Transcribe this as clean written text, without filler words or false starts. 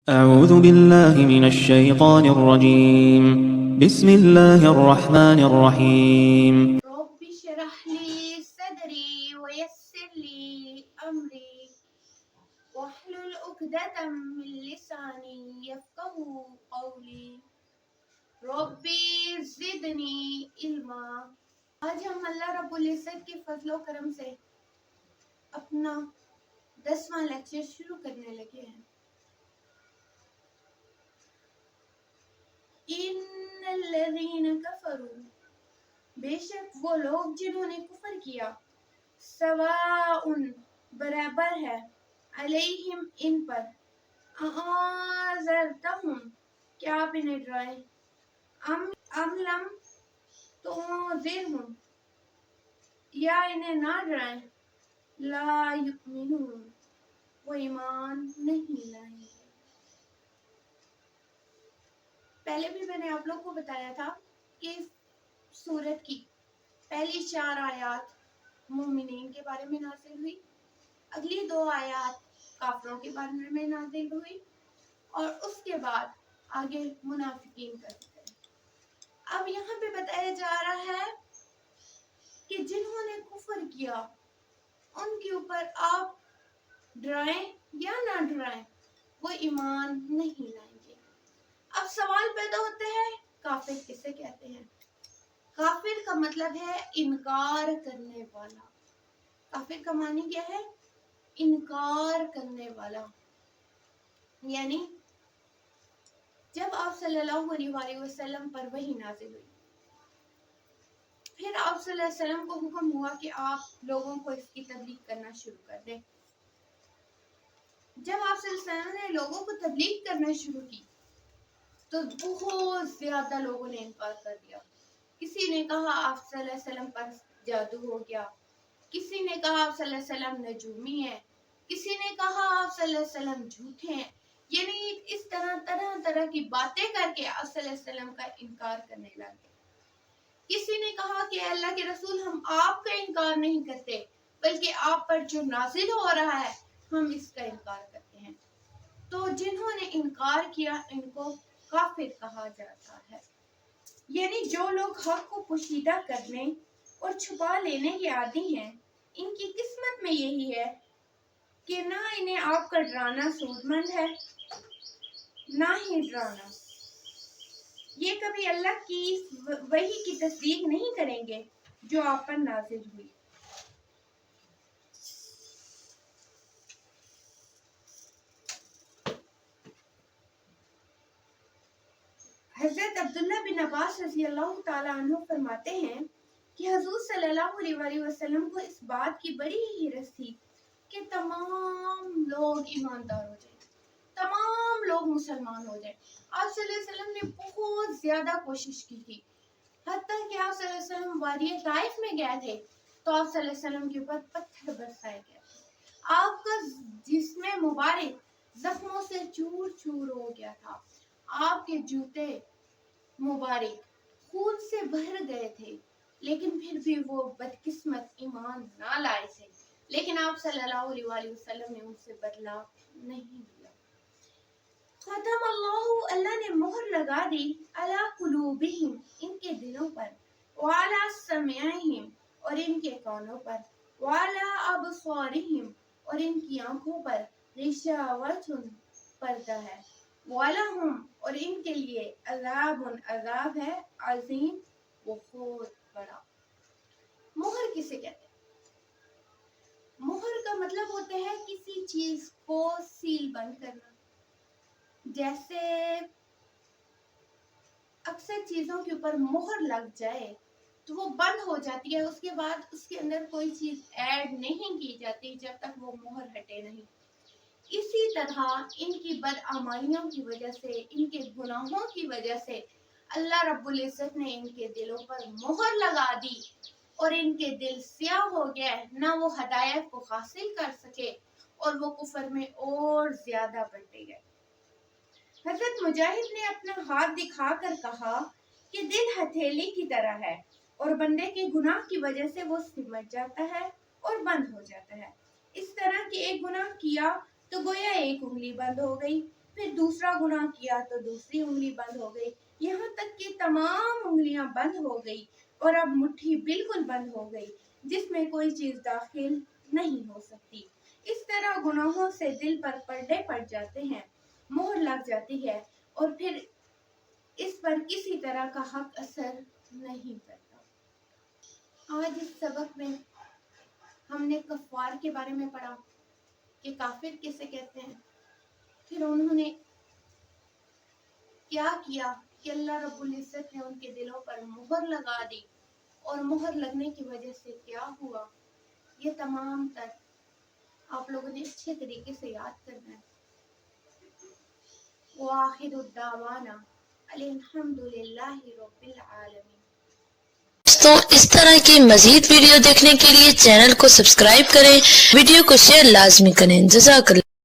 أعوذ بالله من الشيطان الرجيم بسم الله الرحمن الرحيم رب اشرح لي صدري ويسر لي أمري واحلل عقدة من لساني يفقهوا قولي ربي زدني علما۔ آج ہم اللہ رب العزت کے فضل و کرم سے اپنا 10واں لیکچر شروع کرنے لگے ہیں۔ ان الذین کفروا، بے شک وہ لوگ جنہوں نے کفر کیا، سواء برابر ہے، علیہم ان پر، انذرتہم کیا آپ انہیں ڈرائیں، ام لم تنذرہم یا انہیں نہ ڈرائیں، لا یؤمنون وہ ایمان نہیں لائیں گے۔ پہلے بھی میں نے آپ لوگ کو بتایا تھا کہ اس سورت کی پہلی 4 آیات مومنین کے بارے میں نازل ہوئی، اگلی 2 آیات کافروں کے بارے میں نازل ہوئی، اور اس کے بعد آگے منافقین کا ذکر۔ اب یہاں پہ بتایا جا رہا ہے کہ جنہوں نے کفر کیا ان کے اوپر آپ ڈرائیں یا نہ ڈرائیں، وہ ایمان نہیں لائیں گے۔ اب سوال پیدا ہوتا ہے، کافر کسے کہتے ہیں؟ کافر کا مطلب ہے انکار کرنے والا۔ کافر کا معنی کیا ہے؟ انکار کرنے والا۔ یعنی جب آپ صلی اللہ علیہ وآلہ وسلم پر وحی نازل ہوئی، پھر آپ صلی اللہ علیہ وسلم کو حکم ہوا کہ آپ لوگوں کو اس کی تبلیغ کرنا شروع کر دیں۔ جب آپ صلی اللہ علیہ وسلم نے لوگوں کو تبلیغ کرنا شروع کی تو بہت زیادہ لوگوں نے انکار کر دیا۔ کسی نے کہا آپ صلی اللہ علیہ وسلم پر جادو ہو گیا، کسی نے کہا آپ صلی اللہ علیہ وسلم نجومی ہیں، کسی نے کہا آپ صلی اللہ علیہ وسلم جھوٹے ہیں۔ یعنی اس طرح کی باتیں کر کے آپ صلی اللہ علیہ وسلم کا انکار کرنے لگے۔ کسی نے کہا کہ اللہ کے رسول ہم آپ کا انکار نہیں کرتے بلکہ آپ پر جو نازل ہو رہا ہے ہم اس کا انکار کرتے ہیں۔ تو جنہوں نے انکار کیا ان کو کافر کہا جاتا ہے۔ یعنی جو لوگ حق کو پوشیدہ کرنے اور چھپا لینے کے عادی ہیں، ان کی قسمت میں یہی ہے کہ نہ انہیں آپ کا ڈرانا سود مند ہے، نہ ہی ڈرانا۔ یہ کبھی اللہ کی وحی کی تصدیق نہیں کریں گے جو آپ پر نازل ہوئی۔ حضرت عبداللہ بن عباس رضی اللہ تعالیٰ عنہ فرماتے ہیں کہ حضور صلی اللہ علیہ وآلہ وسلم کو اس بات کی بڑی حیرت تھی کہ تمام لوگ ایماندار ہو جائیں، تمام لوگ مسلمان ہو جائیں۔ آپ صلی اللہ علیہ وسلم نے بہت زیادہ کوشش کی تھی، حتیٰ کہ آپ صلی اللہ علیہ وسلم وادی طائف میں گئے تھے تو آپ صلی اللہ علیہ وسلم کے اوپر پتھر برسائے گئے تھے۔ آپ کا جسم مبارک زخموں سے چور چور ہو گیا تھا، آپ کے جوتے مبارک خون سے بھر گئے تھے، لیکن پھر بھی وہ بدقسمت ایمان نہ لائے تھے۔ لیکن آپ صلی اللہ علیہ وآلہ وسلم نے ان سے بدلا نہیں لیا۔ ختم اللہ نے مہر لگا دی علی قلوبہم ان کے دلوں پر، وعلی سمعہم اور ان کے کانوں پر، وعلی ابصارہم اور ان کی آنکھوں پر، غشاوۃ پردہ ہے، وَلَهُمْ اور ان کے لیے عذاب ہے عظیم بہت بڑا۔ مہر کسے کہتے ہیں؟ مہر کا مطلب ہوتا ہے کسی چیز کو سیل بند کرنا۔ جیسے اکثر چیزوں کے اوپر مہر لگ جائے تو وہ بند ہو جاتی ہے، اس کے بعد اس کے اندر کوئی چیز ایڈ نہیں کی جاتی جب تک وہ مہر ہٹے نہیں۔ اسی طرح ان کی بدعمالیوں کی وجہ سے، ان کے گناہوں کی وجہ سے اللہ رب العزت نے ان کے دلوں پر مہر لگا دی اور ان کے دل سیاہ ہو گئے، نہ وہ ہدایت کو حاصل کر سکے اور وہ کفر میں اور زیادہ بڑھتے گئے۔ حضرت مجاہد نے اپنا ہاتھ دکھا کر کہا کہ دل ہتھیلی کی طرح ہے اور بندے کے گناہ کی وجہ سے وہ سمٹ جاتا ہے اور بند ہو جاتا ہے۔ اس طرح کہ ایک گناہ کیا تو گویا ایک انگلی بند ہو گئی، پھر دوسرا گناہ کیا تو دوسری انگلی بند ہو گئی، یہاں تک کہ تمام انگلیاں بند ہو گئی اور اب مٹھی بالکل بند ہو گئی جس میں کوئی چیز داخل نہیں ہو سکتی۔ اس طرح گناہوں سے دل پر پردے پڑ جاتے ہیں، مہر لگ جاتی ہے اور پھر اس پر کسی طرح کا حق اثر نہیں کرتا۔ آج اس سبق میں ہم نے کفار کے بارے میں پڑھا کہ کافر کسے کہتے ہیں، پھر انہوں نے کیا کیا کہ اللہ رب العزت نے ان کے دلوں پر مہر لگا دی، اور مہر لگنے کی وجہ سے کیا ہوا، یہ تمام تر آپ لوگوں نے اچھے طریقے سے یاد کرنا ہے۔ وآخر الدعوانا الحمدللہ رب العالمین۔ دوستوں اس طرح کی مزید ویڈیو دیکھنے کے لیے چینل کو سبسکرائب کریں، ویڈیو کو شیئر لازمی کریں۔ جزاک اللہ۔